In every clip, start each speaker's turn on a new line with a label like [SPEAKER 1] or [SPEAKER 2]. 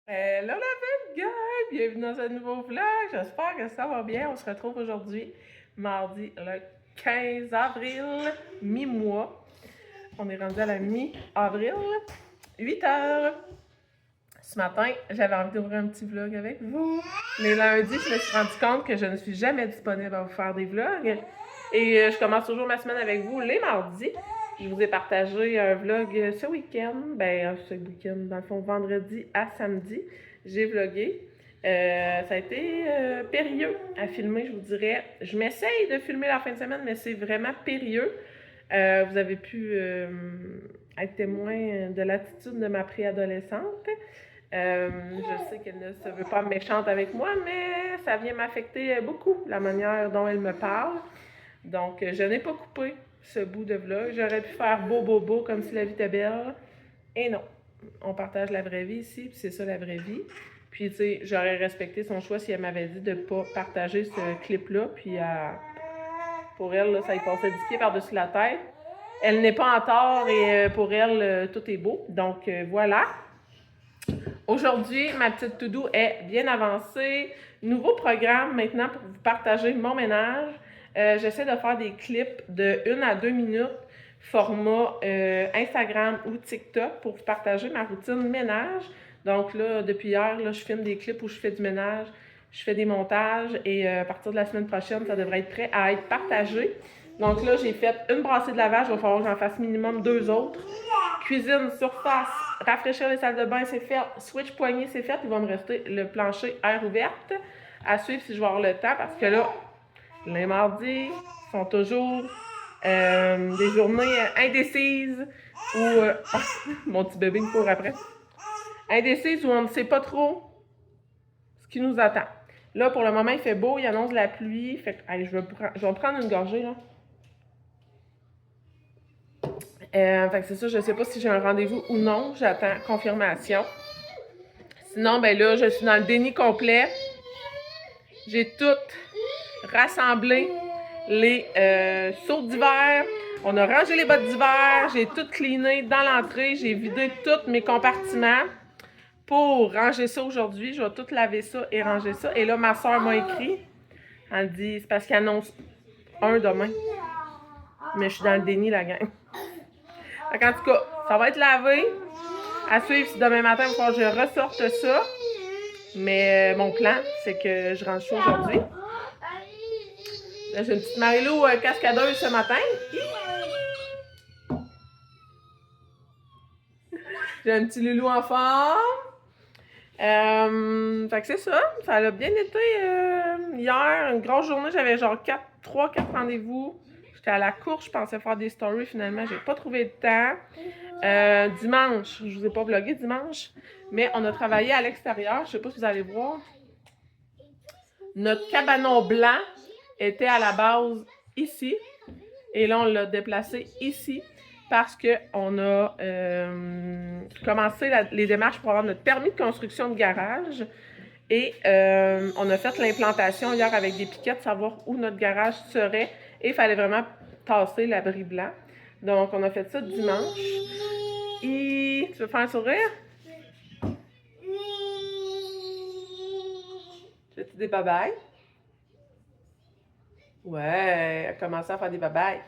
[SPEAKER 1] Hello la belle gang! Bienvenue dans un nouveau vlog. J'espère que ça va bien. On se retrouve aujourd'hui, mardi le 15 avril, mi-mois. On est rendu à la mi-avril, 8 heures. Ce matin, j'avais envie d'ouvrir un petit vlog avec vous. Les lundis, je me suis rendu compte que je ne suis jamais disponible à vous faire des vlogs. Et je commence toujours ma semaine avec vous les mardis. Je vous ai partagé un vlog ce week-end. Ce week-end, dans le fond, vendredi à samedi, j'ai vlogué. Ça a été périlleux à filmer, je vous dirais. Je m'essaye de filmer la fin de semaine, mais c'est vraiment périlleux. Vous avez pu être témoin de l'attitude de ma préadolescente. Je sais qu'elle ne se veut pas méchante avec moi, mais ça vient m'affecter beaucoup, la manière dont elle me parle. Donc, je n'ai pas coupé ce bout de vlog. J'aurais pu faire beau comme si la vie était belle. Et non, on partage la vraie vie ici, puis c'est ça la vraie vie. Puis, tu sais, j'aurais respecté son choix si elle m'avait dit de ne pas partager ce clip-là. Puis, pour elle, là, ça y passait 10 pieds par-dessus la tête. Elle n'est pas en tort et pour elle, tout est beau. Donc, voilà. Aujourd'hui, ma petite to-do est bien avancée. Nouveau programme maintenant pour vous partager mon ménage. J'essaie de faire des clips de 1 à 2 minutes, format Instagram ou TikTok pour vous partager ma routine ménage. Donc là, depuis hier, là, je filme des clips où je fais du ménage, je fais des montages et à partir de la semaine prochaine, ça devrait être prêt à être partagé. Donc là, j'ai fait une brassée de lavage, il va falloir que j'en fasse minimum 2 autres. Cuisine, surface, rafraîchir les salles de bain, c'est fait. Switch poignée, c'est fait. Il va me rester le plancher air ouverte à suivre si je vais avoir le temps parce que là, les mardis sont toujours des journées indécises où mon petit bébé me court après. Indécises où on ne sait pas trop ce qui nous attend. Là, pour le moment, il fait beau, il annonce la pluie. Fait que, allez, je vais prendre une gorgée, là. Fait que c'est ça, je sais pas si j'ai un rendez-vous ou non. J'attends confirmation. Sinon, ben là, je suis dans le déni complet. J'ai tout rassemblé les seaux d'hiver. On a rangé les bottes d'hiver. J'ai tout cleané dans l'entrée. J'ai vidé tous mes compartiments pour ranger ça aujourd'hui. Je vais tout laver ça et ranger ça. Et là, ma soeur m'a écrit. Elle dit, c'est parce qu'elle annonce un demain. Mais je suis dans le déni, la gang. En tout cas, ça va être lavé. À suivre si demain matin, il va falloir que je ressorte ça. Mais mon plan, c'est que je range ça aujourd'hui. Là, j'ai une petite Marilou cascadeuse ce matin. J'ai un petit loulou en forme. Fait que c'est ça. Ça a bien été hier. Une grosse journée. J'avais genre 3-4 rendez-vous. J'étais à la course. Je pensais faire des stories. Finalement, j'ai pas trouvé de temps. Dimanche, je vous ai pas vlogué dimanche, mais on a travaillé à l'extérieur. Je sais pas si vous allez voir. Notre cabanon blanc était à la base ici. Et là, on l'a déplacé ici parce qu'on a commencé les démarches pour avoir notre permis de construction de garage. Et on a fait l'implantation hier avec des piquettes, savoir où notre garage serait. Et il fallait vraiment tasser l'abri blanc. Donc, on a fait ça dimanche. Et tu veux faire un sourire? Fais-tu des babayes? Ouais, elle a commencé à faire des babayes.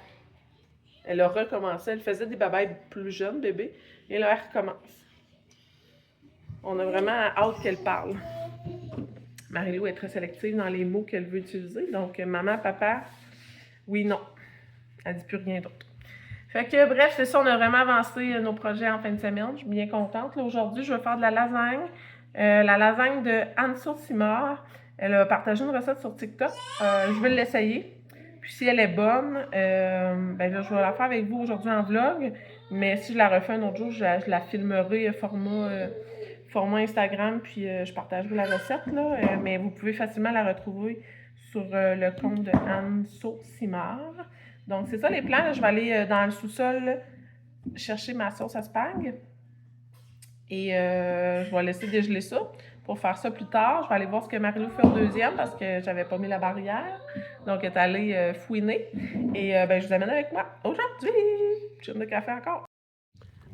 [SPEAKER 1] Elle a recommencé. Elle faisait des babayes plus jeunes, bébé. Et là, elle recommence. On a vraiment hâte qu'elle parle. Marilou est très sélective dans les mots qu'elle veut utiliser. Donc, maman, papa, oui, non. Elle dit plus rien d'autre. Fait que, bref, c'est ça. On a vraiment avancé nos projets en fin de semaine. Je suis bien contente. Là, aujourd'hui, je vais faire de la lasagne. La lasagne de Anso Simard. Elle a partagé une recette sur TikTok. Je vais l'essayer. Puis si elle est bonne, ben là, je vais la faire avec vous aujourd'hui en vlog. Mais si je la refais un autre jour, je la filmerai format Instagram, puis je partagerai la recette. Là. Mais vous pouvez facilement la retrouver sur le compte de Anso Simard. Donc, c'est ça les plans. Là. Je vais aller dans le sous-sol chercher ma sauce à spag. Et je vais laisser dégeler ça pour faire ça plus tard. Je vais aller voir ce que Marilou fait au deuxième parce que j'avais pas mis la barrière. Donc, elle est allée fouiner. Et ben, je vous amène avec moi aujourd'hui. Je de café encore.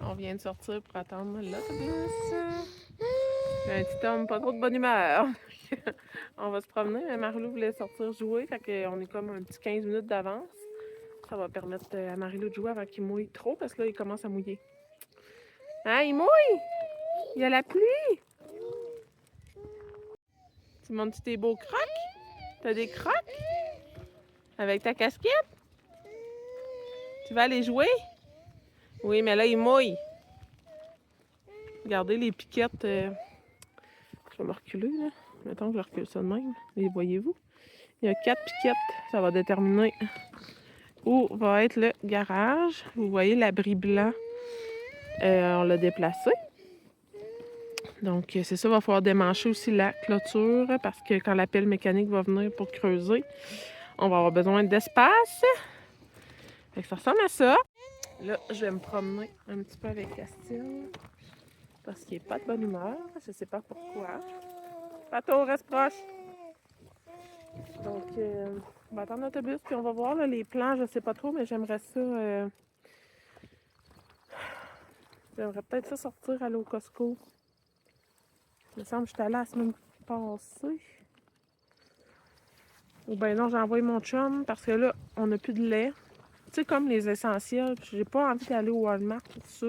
[SPEAKER 1] On vient de sortir pour attendre l'autobus. Un petit homme pas trop de bonne humeur. On va se promener. Marilou voulait sortir jouer, fait qu'on est comme un petit 15 minutes d'avance. Ça va permettre à Marilou de jouer avant qu'il mouille trop, parce que là, il commence à mouiller. Hein, il mouille? Il y a la pluie? Tu montes tes beaux crocs? T'as des crocs? Avec ta casquette? Tu vas aller jouer? Oui, mais là, il mouille. Regardez les piquettes. Je vais me reculer, là. Mettons que je recule ça de même. Les voyez-vous? Il y a 4 piquettes. Ça va déterminer où va être le garage. Vous voyez l'abri blanc. On l'a déplacé. Donc, c'est ça, il va falloir démancher aussi la clôture parce que quand la pelle mécanique va venir pour creuser, on va avoir besoin d'espace. Fait que ça ressemble à ça. Là, je vais me promener un petit peu avec Castille parce qu'il n'est pas de bonne humeur. Je ne sais pas pourquoi. Pato, reste proche. Donc, on va attendre l'autobus puis on va voir là, les plans. Je ne sais pas trop, mais j'aimerais ça. J'aimerais peut-être ça sortir, aller au Costco. Il me semble que j'étais allée la semaine passée. Ou bien non, j'ai envoyé mon chum parce que là, on n'a plus de lait. Tu sais, comme les essentiels. J'ai pas envie d'aller au Walmart pour ça.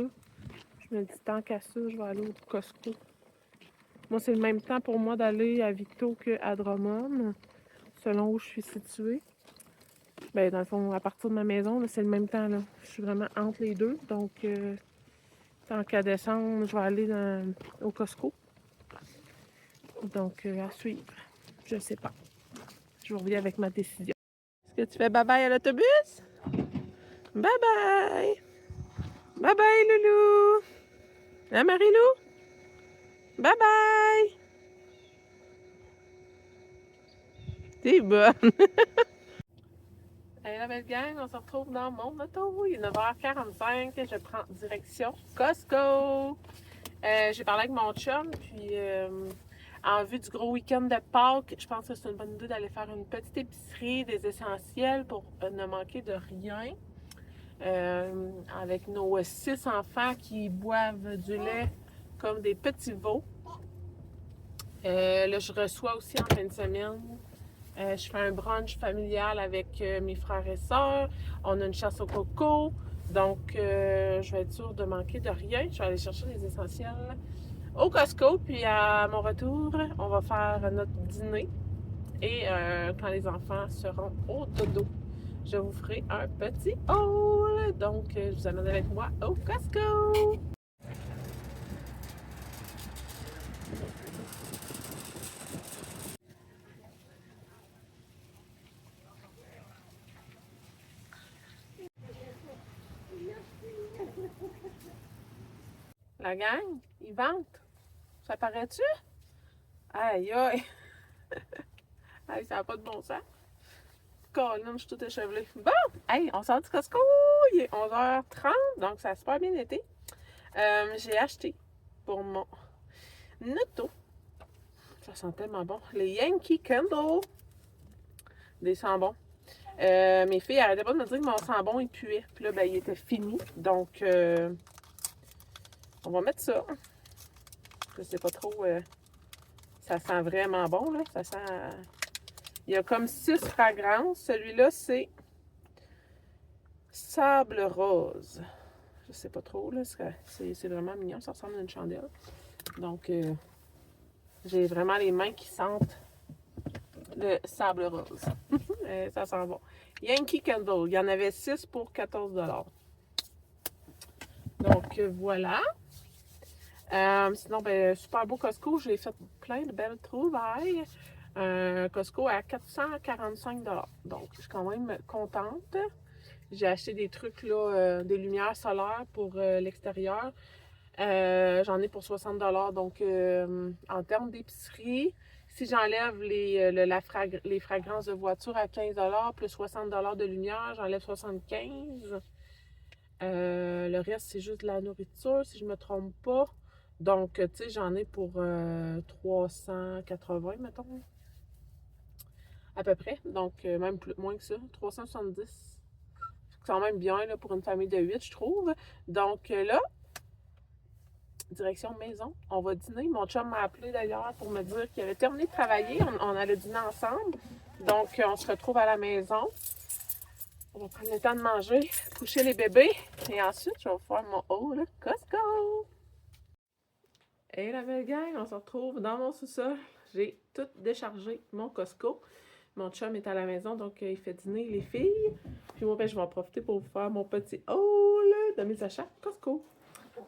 [SPEAKER 1] Je me dis, tant qu'à ça, je vais aller au Costco. Moi, c'est le même temps pour moi d'aller à Victo qu'à Drummond, selon où je suis située. Ben, dans le fond, à partir de ma maison, c'est le même temps. Là. Je suis vraiment entre les deux. Donc, tant qu'à descendre, je vais aller au Costco. Donc, à suivre. Je sais pas. Je reviens avec ma décision. Est-ce que tu fais bye-bye à l'autobus? Bye-bye! Bye-bye, Loulou! Hein, Marie-Lou? Bye-bye! T'es bonne! Hey, la belle gang, on se retrouve dans mon auto. Il est 9h45. Je prends direction Costco. J'ai parlé avec mon chum, puis en vue du gros week-end de Pâques, je pense que c'est une bonne idée d'aller faire une petite épicerie des essentiels pour ne manquer de rien. Avec nos 6 enfants qui boivent du lait comme des petits veaux. Là, je reçois aussi en fin de semaine. Je fais un brunch familial avec mes frères et sœurs. On a une chasse au coco. Donc, je vais être sûre de manquer de rien. Je vais aller chercher les essentiels au Costco. Puis, à mon retour, on va faire notre dîner. Et quand les enfants seront au dodo, je vous ferai un petit haul. Donc, je vous amène avec moi au Costco. La gang, ils vantent. Ça paraît-tu? Aïe, aïe. Aïe, ça n'a pas de bon sens. Colin, je suis toute échevelée. Bon, hey, on sort du Costco. Il est 11h30, donc ça a super bien été. J'ai acheté pour mon auto. Ça sent tellement bon. Les Yankee Candle. Des sambons. Mes filles arrêtaient pas de me dire que mon sambon il puait. Puis là, ben, il était fini. Donc, on va mettre ça. Je sais pas trop. Ça sent vraiment bon, là. Ça sent. Il y a comme 6 fragrances. Celui-là, c'est sable rose. Je sais pas trop, là. C'est vraiment mignon. Ça ressemble à une chandelle. Donc, j'ai vraiment les mains qui sentent le sable rose. Ça sent bon. Yankee Candle. Il y en avait 6 pour 14$. Donc, voilà. Sinon, ben, super beau Costco. J'ai fait plein de belles trouvailles. Costco à 445$. Donc, je suis quand même contente. J'ai acheté des trucs, là, des lumières solaires pour l'extérieur. J'en ai pour 60$. Donc, en termes d'épicerie, si j'enlève les fragrances de voiture à 15$, plus 60$ de lumière, j'enlève 75$. Le reste, c'est juste de la nourriture, si je me trompe pas. Donc, tu sais, j'en ai pour 380, mettons. À peu près. Donc, même moins que ça. 370. C'est quand même bien là, pour une famille de 8, je trouve. Donc, là, direction maison. On va dîner. Mon chum m'a appelé d'ailleurs pour me dire qu'il avait terminé de travailler. On allait dîner ensemble. Donc, on se retrouve à la maison. On va prendre le temps de manger, coucher les bébés. Et ensuite, je vais faire mon haul Costco. Et la belle gang, on se retrouve dans mon sous-sol. J'ai tout déchargé mon Costco. Mon chum est à la maison, donc il fait dîner les filles. Puis moi, ben, je vais en profiter pour vous faire mon petit haul de mes achats Costco.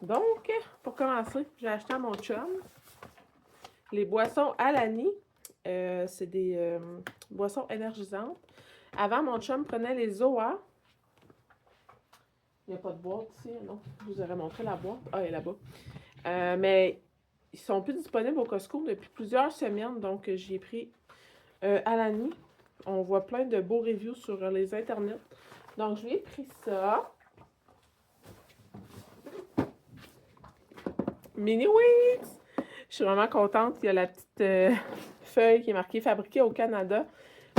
[SPEAKER 1] Donc, pour commencer, j'ai acheté à mon chum les boissons Alani. C'est des boissons énergisantes. Avant, mon chum prenait les Zoa. Il n'y a pas de boîte ici, non? Je vous aurais montré la boîte. Ah, elle est là-bas. Mais ils sont plus disponibles au Costco depuis plusieurs semaines, donc j'ai pris Alani. On voit plein de beaux reviews sur les internets. Donc, je lui ai pris ça. Mini Wheats! Je suis vraiment contente. Il y a la petite feuille qui est marquée « Fabriqué au Canada ».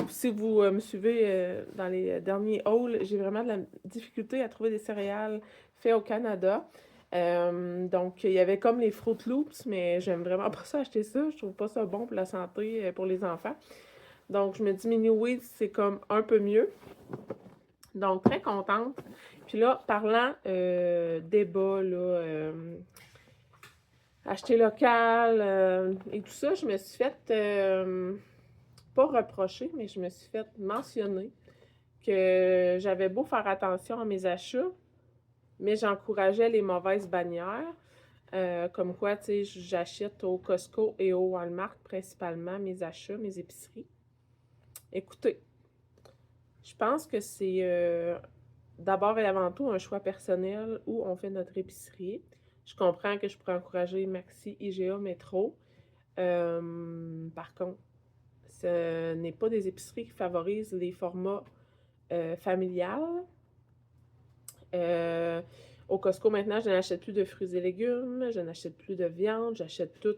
[SPEAKER 1] Si vous me suivez dans les derniers hauls, j'ai vraiment de la difficulté à trouver des céréales faites au Canada. Donc, il y avait comme les Fruit Loops, mais j'aime vraiment pas ça acheter ça. Je trouve pas ça bon pour la santé, pour les enfants. Donc, je me dis Mini Wheats, c'est comme un peu mieux. Donc, très contente. Puis là, parlant débat, là, acheter local et tout ça, je me suis fait, pas reprocher, mais je me suis fait mentionner que j'avais beau faire attention à mes achats, mais j'encourageais les mauvaises bannières. Comme quoi, tu sais, j'achète au Costco et au Walmart principalement mes achats, mes épiceries. Écoutez, je pense que c'est d'abord et avant tout un choix personnel où on fait notre épicerie. Je comprends que je pourrais encourager Maxi, IGA, Métro. Par contre, ce n'est pas des épiceries qui favorisent les formats familiales. Au Costco, maintenant, je n'achète plus de fruits et légumes, je n'achète plus de viande, j'achète tout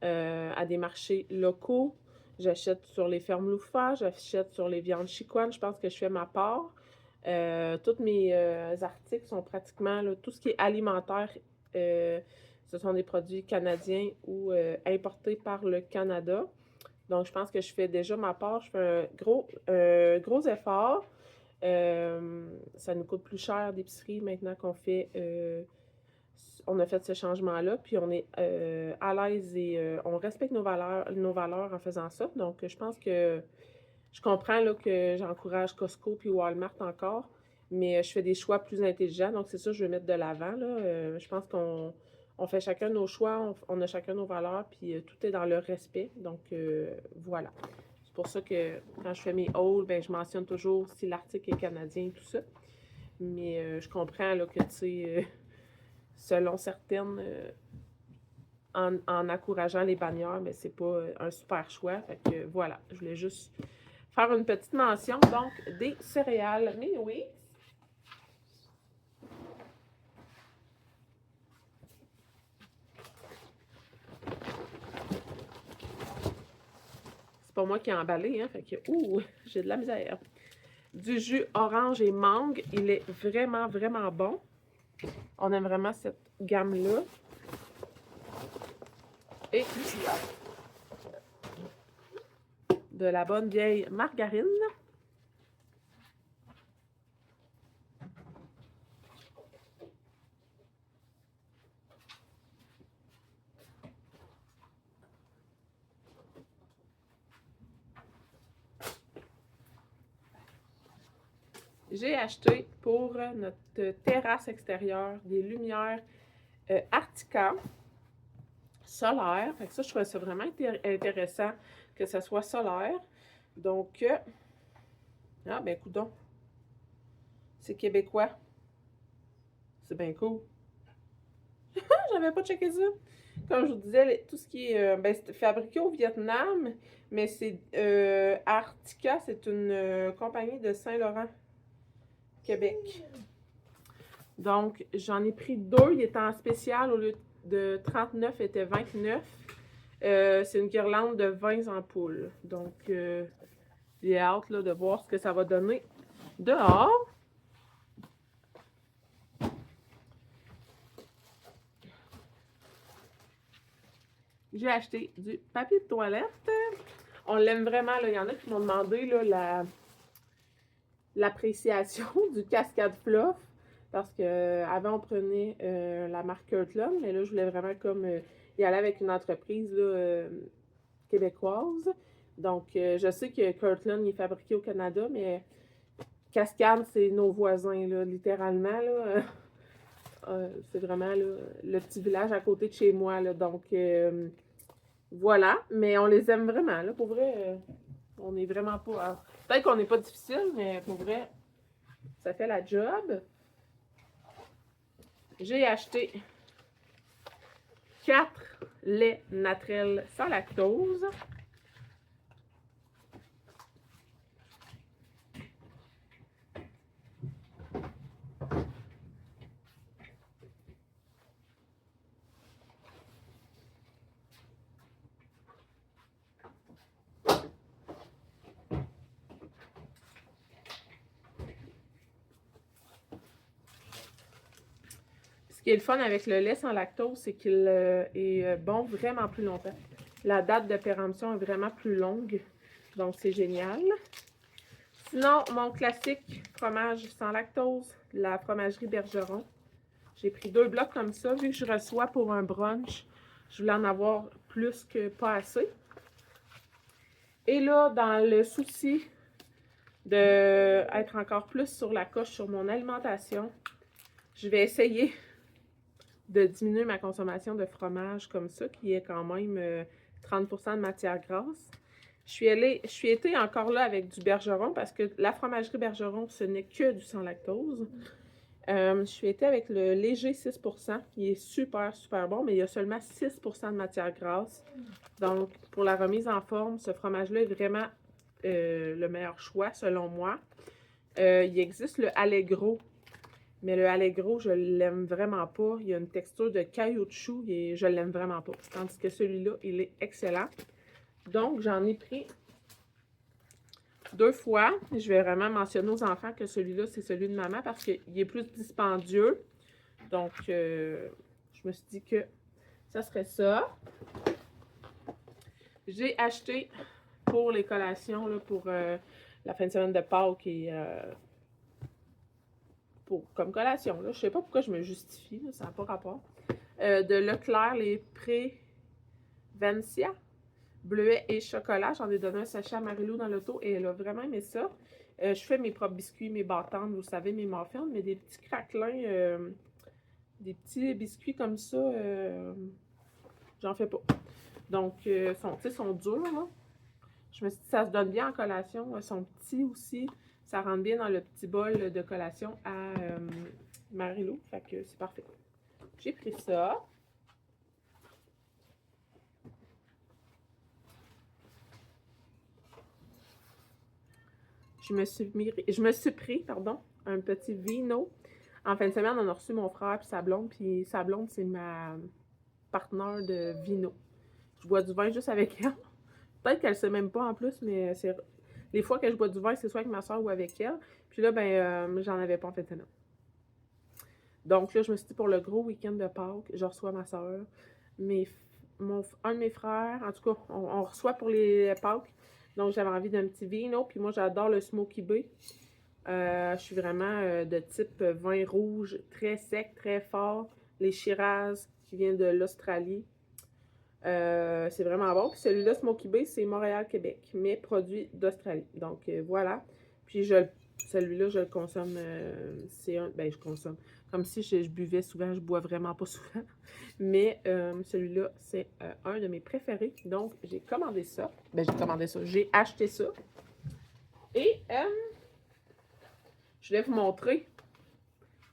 [SPEAKER 1] à des marchés locaux. J'achète sur les fermes Loufa, j'achète sur les viandes Chicoine. Je pense que je fais ma part. Tous mes articles sont pratiquement, là, tout ce qui est alimentaire, ce sont des produits canadiens ou importés par le Canada. Donc, je pense que je fais déjà ma part. Je fais un gros effort. Ça nous coûte plus cher d'épicerie maintenant qu'on fait on a fait ce changement-là, puis on est à l'aise et on respecte nos valeurs en faisant ça. Donc, je pense que je comprends là, que j'encourage Costco puis Walmart encore, mais je fais des choix plus intelligents. Donc, c'est ça que je vais mettre de l'avant. Je pense qu'on fait chacun nos choix, on a chacun nos valeurs, puis tout est dans le respect. Donc, voilà. C'est pour ça que quand je fais mes hauls, ben, je mentionne toujours si l'article est canadien et tout ça. Mais je comprends là, que, tu sais, selon certaines, en encourageant les bannières, mais c'est pas un super choix. Fait que voilà, je voulais juste faire une petite mention. Donc, des céréales Mini Wheats. C'est pas moi qui ai emballé, hein, fait que, j'ai de la misère. Du jus orange et mangue, il est vraiment, vraiment bon. On aime vraiment cette gamme-là. Et de la bonne vieille margarine. J'ai acheté pour notre terrasse extérieure des lumières Artica solaires. Fait que ça, je trouvais ça vraiment intéressant que ça soit solaire. Donc, ah ben coudonc, c'est québécois. C'est bien cool. J'avais pas checké ça. Comme je vous disais, tout ce qui est ben, c'est fabriqué au Vietnam, mais c'est Artica, c'est une compagnie de Saint-Laurent, Québec. Donc, j'en ai pris deux. Il était en spécial. Au lieu de 39, il était 29. C'est une guirlande de 20 ampoules. Donc, j'ai hâte là, de voir ce que ça va donner dehors. J'ai acheté du papier de toilette. On l'aime vraiment, là. Il y en a qui m'ont demandé là, l'appréciation du Cascade Fluff. Parce que avant on prenait la marque Kirkland, mais là, je voulais vraiment comme y aller avec une entreprise là, québécoise. Donc, je sais que Kirkland est fabriqué au Canada, mais Cascade, c'est nos voisins, là, littéralement. Là. C'est vraiment là, le petit village à côté de chez moi. Là, donc, voilà. Mais on les aime vraiment. Là, pour vrai, on n'est vraiment pas... Peut-être qu'on n'est pas difficile, mais pour vrai, ça fait la job. J'ai acheté 4 laits naturels sans lactose. Ce qui est le fun avec le lait sans lactose, c'est qu'il est bon vraiment plus longtemps. La date de péremption est vraiment plus longue, donc c'est génial. Sinon, mon classique fromage sans lactose, la fromagerie Bergeron. J'ai pris 2 blocs comme ça, vu que je reçois pour un brunch. Je voulais en avoir plus que pas assez. Et là, dans le souci d'être encore plus sur la coche sur mon alimentation, je vais essayer de diminuer ma consommation de fromage comme ça, qui est quand même 30% de matière grasse. Je suis été encore là avec du Bergeron parce que la fromagerie Bergeron, ce n'est que du sans lactose. Je suis été avec le léger 6%, qui est super, super bon, mais il y a seulement 6% de matière grasse. Donc, pour la remise en forme, ce fromage-là est vraiment le meilleur choix, selon moi. Il existe le Allegro, mais le Allegro, je l'aime vraiment pas. Il y a une texture de caoutchouc et je l'aime vraiment pas. Tandis que celui-là, il est excellent. Donc, j'en ai pris 2 fois. Je vais vraiment mentionner aux enfants que celui-là, c'est celui de maman parce qu'il est plus dispendieux. Donc, je me suis dit que ça serait ça. J'ai acheté pour les collations, là, pour la fin de semaine de Pâques et comme collation. Là. Je sais pas pourquoi je me justifie, là, ça n'a pas rapport. De Leclerc, les Prévencia, bleuet et chocolat. J'en ai donné un sachet à Marilou dans l'auto et elle a vraiment aimé ça. Je fais mes propres biscuits, mes bâtons, vous savez, mes muffins, mais des petits craquelins, des petits biscuits comme ça, j'en fais pas. Donc, sont durs, là. Je me suis dit, ça se donne bien en collation. Ils sont petits aussi. Ça rentre bien dans le petit bol de collation à Marilou. Fait que c'est parfait. J'ai pris ça. Je me suis pris, un petit vino. En fin de semaine, on a reçu mon frère et sa blonde. Puis sa blonde, c'est ma partenaire de vino. Je bois du vin juste avec elle. Peut-être qu'elle ne sait même pas en plus, mais c'est les fois que je bois du vin, c'est soit avec ma soeur ou avec elle. Puis là, ben, j'en avais pas en fin de semaine. Donc là, je me suis dit pour le gros week-end de Pâques, je reçois ma soeur, un de mes frères, en tout cas, on reçoit pour les Pâques. Donc j'avais envie d'un petit vino, puis moi j'adore le Smoky Bay. Je suis vraiment de type vin rouge, très sec, très fort. Les Shiraz qui viennent de l'Australie. C'est vraiment bon. Puis celui-là, Smoky Bay, c'est Montréal-Québec, mais produit d'Australie. Donc voilà. Puis celui-là, je le consomme. Je consomme. Comme si je buvais souvent, je bois vraiment pas souvent. Mais celui-là, c'est un de mes préférés. Donc, j'ai commandé ça. J'ai acheté ça. Et je vais vous montrer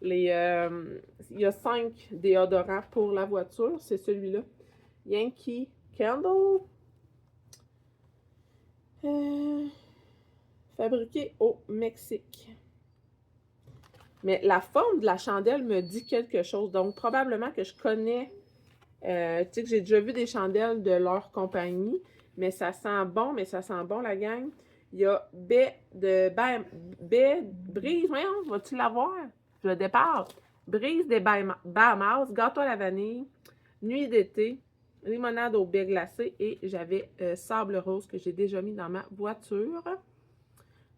[SPEAKER 1] il y a 5 déodorants pour la voiture. C'est celui-là. Yankee Candle. Fabriqué au Mexique. Mais la forme de la chandelle me dit quelque chose. Donc, probablement que je connais... tu sais que j'ai déjà vu des chandelles de leur compagnie. Mais ça sent bon, la gang. Il y a Brise, voyons, vas-tu l'avoir? Je le départ. Brise des Bahamas, gâteau à la vanille, nuit d'été, limonade au baie glacé et j'avais sable rose que j'ai déjà mis dans ma voiture.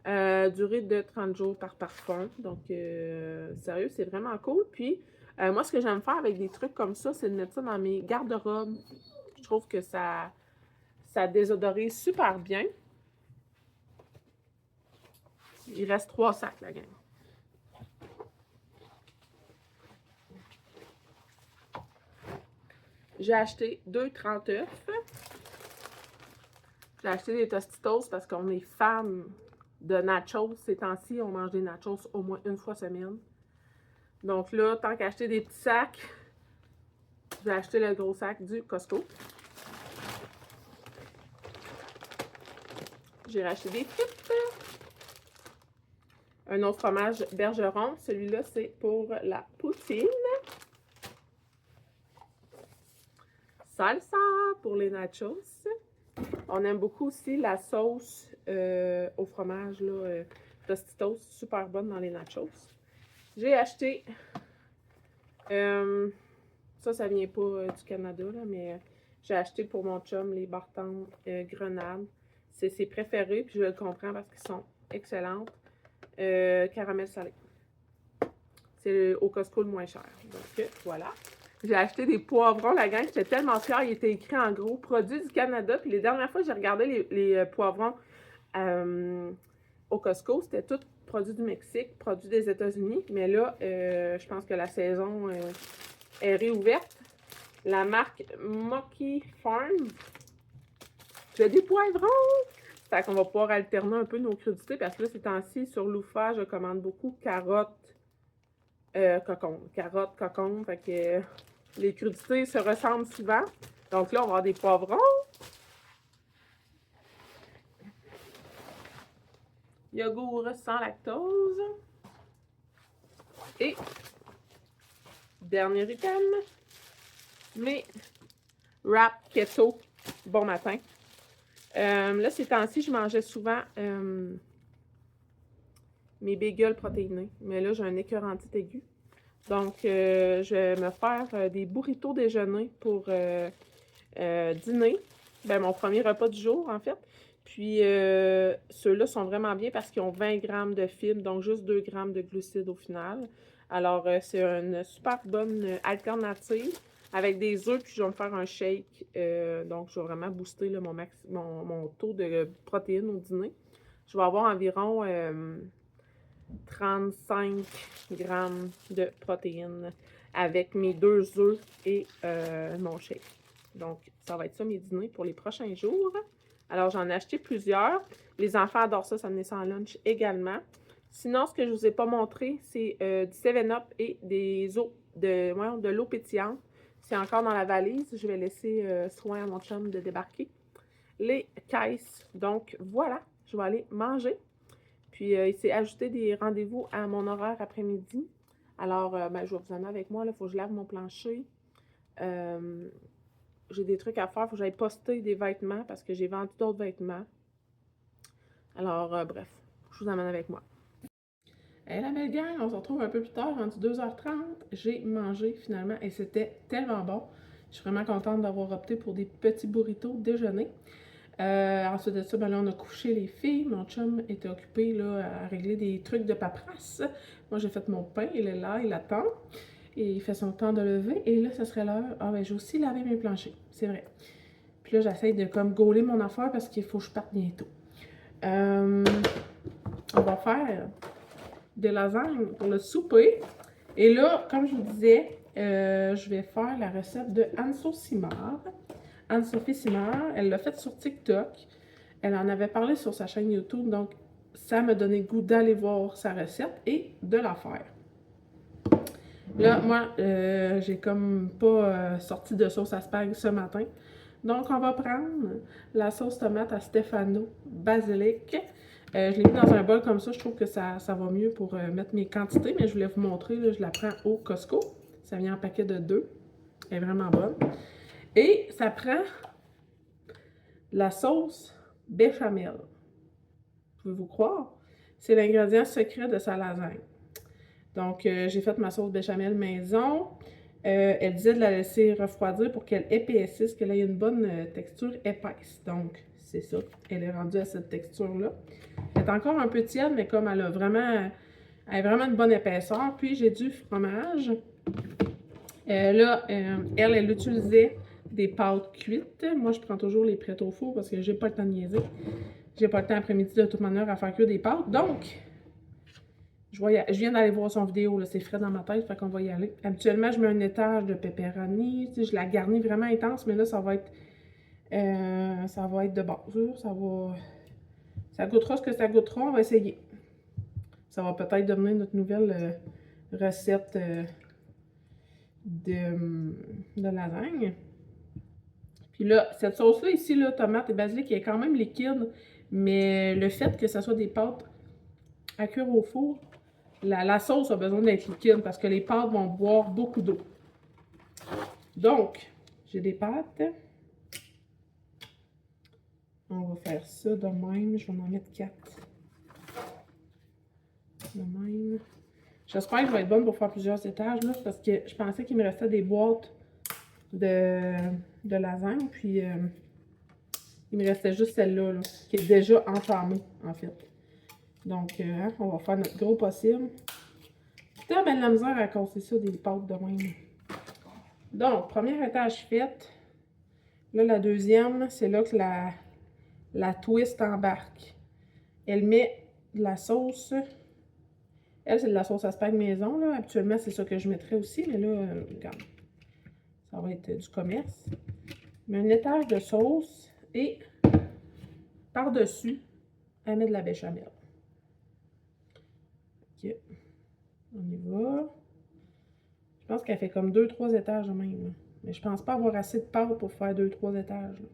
[SPEAKER 1] Durée de 30 jours par parfum. Donc, sérieux, c'est vraiment cool. Puis, moi, ce que j'aime faire avec des trucs comme ça, c'est de mettre ça dans mes garde-robes. Je trouve que ça désodorise super bien. Il reste 3 sacs, la gang. J'ai acheté 2,30 œufs. J'ai acheté des Tostitos parce qu'on est fan de nachos. Ces temps-ci, on mange des nachos au moins une fois semaine. Donc là, tant qu'acheter des petits sacs, j'ai acheté le gros sac du Costco. J'ai racheté des frites. Un autre fromage Bergeron. Celui-là, c'est pour la poutine. Salsa pour les nachos. On aime beaucoup aussi la sauce au fromage, là, Tostitos, super bonne dans les nachos. J'ai acheté, ça vient pas du Canada, là, mais j'ai acheté pour mon chum les Bartons grenades. C'est ses préférés, puis je le comprends parce qu'ils sont excellentes. Caramel salé. C'est au Costco le moins cher. Donc, voilà. J'ai acheté des poivrons, la gang, j'étais tellement fière, il était écrit en gros, produits du Canada. Puis les dernières fois que j'ai regardé les poivrons au Costco, c'était tout produits du Mexique, produits des États-Unis. Mais là, je pense que la saison est réouverte. La marque Mocky Farm. J'ai des poivrons! Fait qu'on va pouvoir alterner un peu nos crudités parce que là, ces temps-ci, sur Loufa, je commande beaucoup carottes, cocombes. Carottes, cocombes. Fait que les crudités se ressemblent souvent. Donc là, on va avoir des poivrons. Yogourt sans lactose. Et, dernier item, mes wraps keto bon matin. Là, ces temps-ci, je mangeais souvent mes bagels protéinés. Mais là, j'ai un écœurantite aigu. Donc, je vais me faire des burritos déjeuner pour dîner. Ben, mon premier repas du jour, en fait. Puis, ceux-là sont vraiment bien parce qu'ils ont 20 grammes de fibres, donc juste 2 grammes de glucides au final. Alors, c'est une super bonne alternative avec des œufs, puis je vais me faire un shake. Donc, je vais vraiment booster là, mon taux de protéines au dîner. Je vais avoir environ 35 grammes de protéines avec mes 2 œufs et mon shake. Donc, ça va être ça mes dîners pour les prochains jours. Alors, j'en ai acheté plusieurs. Les enfants adorent ça, ça me laisse en lunch également. Sinon, ce que je ne vous ai pas montré, c'est du 7-Up et des eaux, de l'eau pétillante. C'est encore dans la valise. Je vais laisser soin à mon chum de débarquer les caisses. Donc, voilà, je vais aller manger. Puis, il s'est ajouté des rendez-vous à mon horaire après-midi. Alors, ben, je vais vous emmener avec moi. Il faut que je lave mon plancher. J'ai des trucs à faire. Il faut que j'aille poster des vêtements parce que j'ai vendu d'autres vêtements. Alors, bref, je vous emmène avec moi. Hey, la belle gang, on se retrouve un peu plus tard, rendu 2h30. J'ai mangé finalement et c'était tellement bon. Je suis vraiment contente d'avoir opté pour des petits burritos déjeuner. Ensuite de ça, ben là, on a couché les filles. Mon chum était occupé là, à régler des trucs de paperasse. Moi, j'ai fait mon pain. Il est là, il attend. Et il fait son temps de lever. Et là, ce serait l'heure. Ah, ben, j'ai aussi lavé mes planchers. C'est vrai. Puis là, j'essaie de comme gauler mon affaire parce qu'il faut que je parte bientôt. On va faire des lasagnes pour le souper. Et là, comme je vous disais, je vais faire la recette de Anne-Sophie Simard. Anne-Sophie Simard, elle l'a faite sur TikTok. Elle en avait parlé sur sa chaîne YouTube, donc ça m'a donné le goût d'aller voir sa recette et de la faire. Là, moi, j'ai comme pas sorti de sauce à spag ce matin. Donc, on va prendre la sauce tomate à Stefano basilic. Je l'ai mis dans un bol comme ça. Je trouve que ça va mieux pour mettre mes quantités. Mais je voulais vous montrer, là, je la prends au Costco. Ça vient en paquet de 2. Elle est vraiment bonne. Et ça prend la sauce béchamel. Pouvez-vous croire? C'est l'ingrédient secret de sa lasagne. Donc, j'ai fait ma sauce béchamel maison. Elle disait de la laisser refroidir pour qu'elle épaississe, qu'elle ait une bonne texture épaisse. Donc, c'est ça. Elle est rendue à cette texture-là. Elle est encore un peu tiède, mais comme elle a vraiment une bonne épaisseur. Puis, j'ai du fromage. Là, elle utilisait des pâtes cuites. Moi, je prends toujours les prêtes au four parce que j'ai pas le temps de niaiser. J'ai pas le temps après-midi de toute manière à faire cuire des pâtes. Donc, je viens d'aller voir son vidéo, c'est frais dans ma tête, fait qu'on va y aller. Habituellement, je mets un étage de pepperoni, je la garnis vraiment intense, mais là, ça va être de base. Ça goûtera ce que ça goûtera, on va essayer. Ça va peut-être devenir notre nouvelle recette de lasagne. Puis là, cette sauce-là ici, là, tomate et basilic, elle est quand même liquide, mais le fait que ça soit des pâtes à cuire au four, la sauce a besoin d'être liquide parce que les pâtes vont boire beaucoup d'eau. Donc, j'ai des pâtes. On va faire ça de même. Je vais en mettre 4. De même. J'espère que je vais être bonne pour faire plusieurs étages, là, parce que je pensais qu'il me restait des boîtes de lasagne. Puis, il me restait juste celle-là, là, qui est déjà entamée, en fait. Donc, on va faire notre gros possible. Putain, ben de la misère à casser ça, des pâtes de même. Donc, premier étage fait. Là, la deuxième, c'est là que la twist embarque. Elle met de la sauce. Elle, c'est de la sauce à spag maison, là. Habituellement, c'est ça que je mettrais aussi, mais là, regarde. Ça va être du commerce. Mais un étage de sauce et par-dessus, elle met de la béchamel. Ok. On y va. Je pense qu'elle fait comme 2-3 étages de même, là. Mais je pense pas avoir assez de pâte pour faire 2-3 étages, là.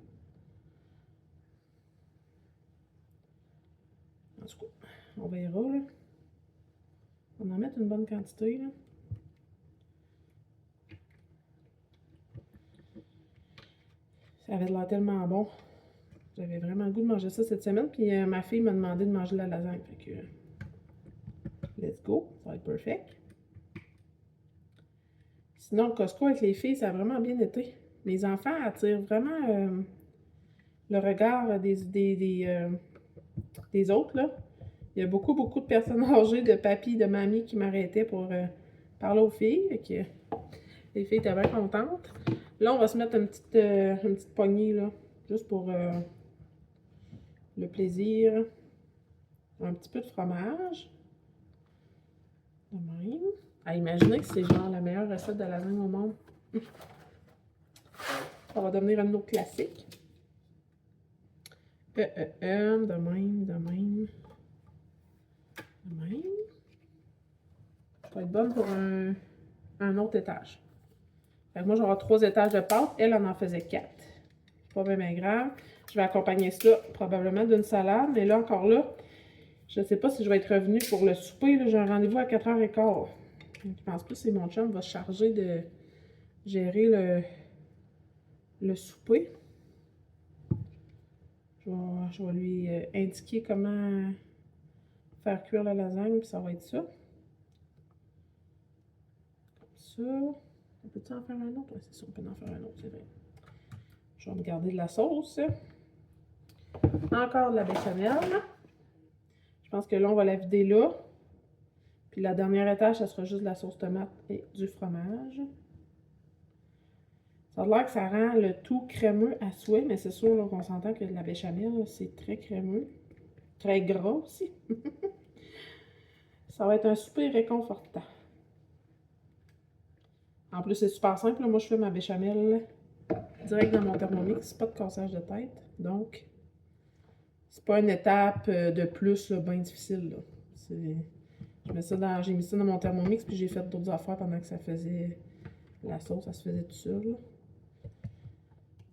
[SPEAKER 1] En tout cas, on verra, là. On va en mettre une bonne quantité, là. Ça avait l'air tellement bon. J'avais vraiment le goût de manger ça cette semaine. Puis ma fille m'a demandé de manger de la lasagne. Fait que, let's go. Ça va être perfect. Sinon, le Costco avec les filles, ça a vraiment bien été. Les enfants attirent vraiment le regard des autres, là. Il y a beaucoup de personnes âgées, de papy, de mamie qui m'arrêtaient pour parler aux filles. Fait que les filles étaient bien contentes. Là, on va se mettre une petite poignée, là, juste pour le plaisir. Un petit peu de fromage. De même. À imaginer que c'est genre la meilleure recette de lasagne au monde. Ça va devenir un autre classique. De même, de même. De même. Ça va être bonne pour un autre étage. Fait que moi, j'aurai 3 étages de pâte. Elle en faisait 4. Pas bien grave. Je vais accompagner ça probablement d'une salade. Mais là, encore là, je ne sais pas si je vais être revenue pour le souper. J'ai un rendez-vous à 4h15. Je pense pas si mon chum va se charger de gérer le souper. Je vais lui indiquer comment faire cuire la lasagne, puis ça va être ça. Comme ça. On peut-tu en faire un autre? Oui, c'est ça, on peut en faire un autre, c'est vrai. Je vais me garder de la sauce. Encore de la béchamel. Je pense que là, on va la vider là. Puis la dernière étage, ça sera juste de la sauce tomate et du fromage. Ça a l'air que ça rend le tout crémeux à souhait, mais c'est sûr qu'on s'entend que de la béchamel, c'est très crémeux. Très gras aussi. Ça va être un souper réconfortant. En plus, c'est super simple. Moi, je fais ma béchamel direct dans mon Thermomix. Pas de cassage de tête. Donc, c'est pas une étape de plus bien difficile. J'ai mis ça dans mon Thermomix, puis j'ai fait d'autres affaires pendant que ça faisait la sauce. Ça se faisait tout seul. Là.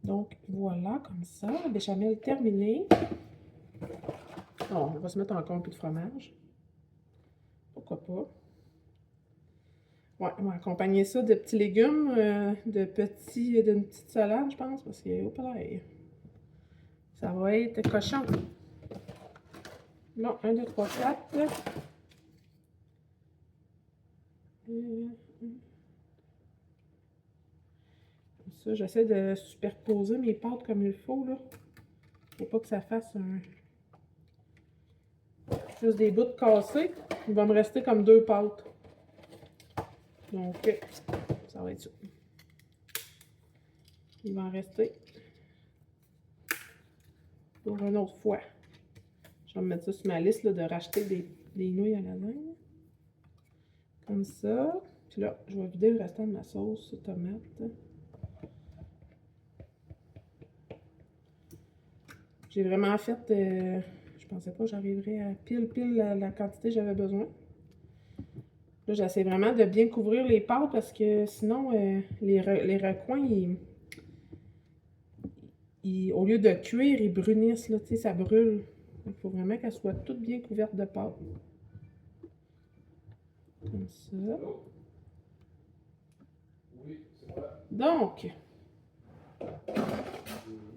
[SPEAKER 1] Donc, voilà, comme ça. La béchamel terminée. Oh, on va se mettre encore un peu de fromage. Pourquoi pas? Ouais, on va accompagner ça de petits légumes, d'une petite salade, je pense, parce que, hop là, ça va être cochon. Bon, 1, 2, 3, 4. ça, j'essaie de superposer mes pâtes comme il faut, là. Faut pas que ça fasse juste des bouts cassés. Il va me rester comme 2 pâtes. Donc, ça va être ça. Il va en rester pour une autre fois. Je vais me mettre ça sur ma liste là, de racheter des nouilles à lasagne. Comme ça. Puis là, je vais vider le restant de ma sauce tomate. J'ai vraiment fait... je pensais pas que j'arriverais à pile la quantité que j'avais besoin. Là, j'essaie vraiment de bien couvrir les pâtes parce que sinon, les recoins, au lieu de cuire, ils brunissent, là, tu sais, ça brûle. Il faut vraiment qu'elles soient toutes bien couvertes de pâte. Comme ça. Donc,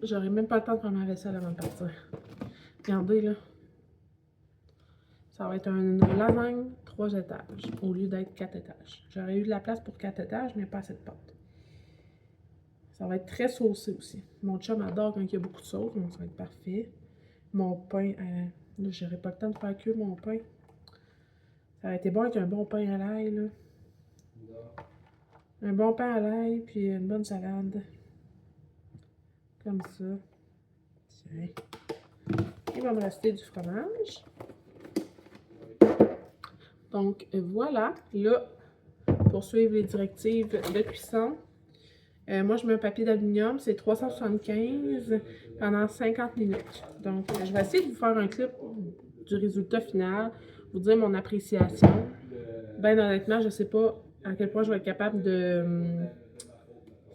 [SPEAKER 1] j'aurais même pas le temps de faire ma vaisselle avant de partir. Regardez, là. Ça va être une lasagne 3 étages au lieu d'être 4 étages. J'aurais eu de la place pour 4 étages, mais pas assez de pâte. Ça va être très saucé aussi. Mon chum adore quand il y a beaucoup de sauce, donc ça va être parfait. Mon pain, là, j'aurais pas le temps de faire cuire mon pain. Ça aurait été bon avec un bon pain à l'ail, là. Un bon pain à l'ail, puis une bonne salade. Comme ça. Tiens. Il va me rester du fromage. Donc, voilà. Là, pour suivre les directives de cuisson, moi, je mets un papier d'aluminium. C'est 375 pendant 50 minutes. Donc, je vais essayer de vous faire un clip du résultat final, vous dire mon appréciation. Ben honnêtement, je ne sais pas à quel point je vais être capable de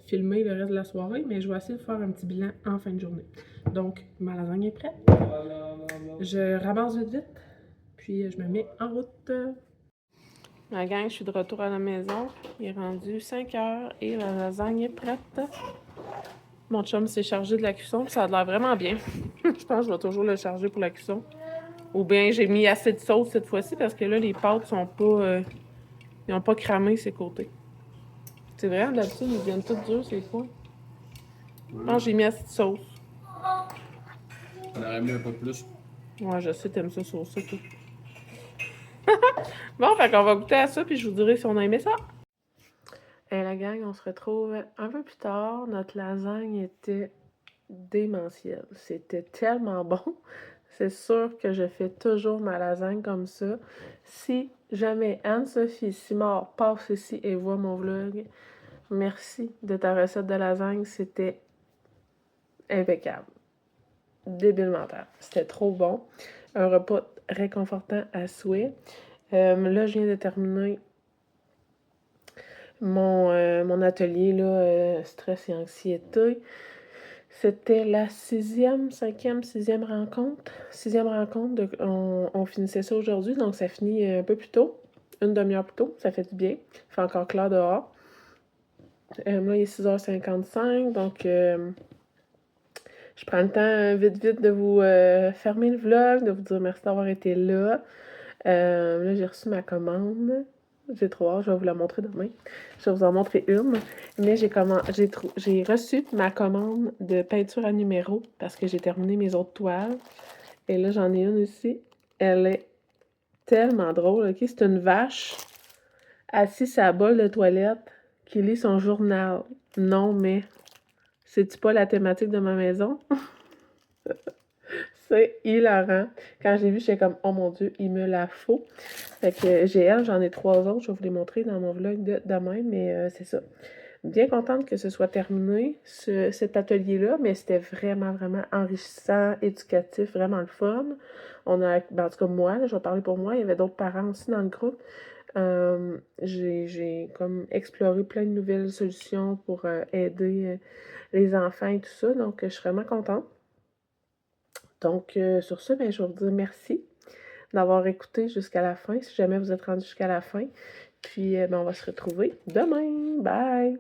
[SPEAKER 1] filmer le reste de la soirée, mais je vais essayer de faire un petit bilan en fin de journée. Donc, ma lasagne est prête. Je ramasse vite, puis je me mets en route. Ma gang, je suis de retour à la maison. Il est rendu 5 heures et la lasagne est prête. Mon chum s'est chargé de la cuisson, ça a l'air vraiment bien. Je pense que je vais toujours le charger pour la cuisson. Ou bien j'ai mis assez de sauce cette fois-ci parce que là, les pâtes sont pas... ils n'ont pas cramé ces côtés. C'est vrai, d'habitude, ils viennent toutes dures, c'est quoi? Je pense que j'ai mis assez de sauce.
[SPEAKER 2] On aurait mis un peu plus.
[SPEAKER 1] Ouais, je sais, t'aimes ça, sauce, tout. Bon, fait qu'on va goûter à ça, puis je vous dirai si on a aimé ça. Et la gang, on se retrouve un peu plus tard. Notre lasagne était démentielle. C'était tellement bon. C'est sûr que je fais toujours ma lasagne comme ça. Si jamais Anne-Sophie Simard passe ici et voit mon vlog, merci de ta recette de lasagne. C'était impeccable. Débile mental. C'était trop bon. Un repas réconfortant à souhait. Là, je viens de terminer mon atelier, là, stress et anxiété. C'était la 6e rencontre. 6e rencontre. On finissait ça aujourd'hui, donc ça finit un peu plus tôt. Une demi-heure plus tôt. Ça fait du bien. Il fait encore clair dehors. Là, il est 6h55, donc je prends le temps vite de vous fermer le vlog, de vous dire merci d'avoir été là. Là, j'ai reçu ma commande. J'ai trop hâte, je vais vous la montrer demain. Je vais vous en montrer une. Mais j'ai reçu ma commande de peinture à numéro parce que j'ai terminé mes autres toiles. Et là, j'en ai une ici. Elle est tellement drôle. Okay? C'est une vache assise à la bolle de toilette qui lit son journal. Non, mais c'est-tu pas la thématique de ma maison? C'est hilarant. Quand j'ai vu, j'étais comme, oh mon Dieu, il me la faut. Fait que j'ai elle, j'en ai 3 autres. Je vais vous les montrer dans mon vlog de demain, mais c'est ça. Bien contente que ce soit terminé, cet atelier-là, mais c'était vraiment enrichissant, éducatif, vraiment le fun. On a, ben, en tout cas moi, là, je vais parler pour moi, il y avait d'autres parents aussi dans le groupe. J'ai comme exploré plein de nouvelles solutions pour aider les enfants et tout ça, donc je suis vraiment contente. Donc, sur ce, ben, je vais vous dire merci d'avoir écouté jusqu'à la fin, si jamais vous êtes rendu jusqu'à la fin. Puis, ben, on va se retrouver demain. Bye!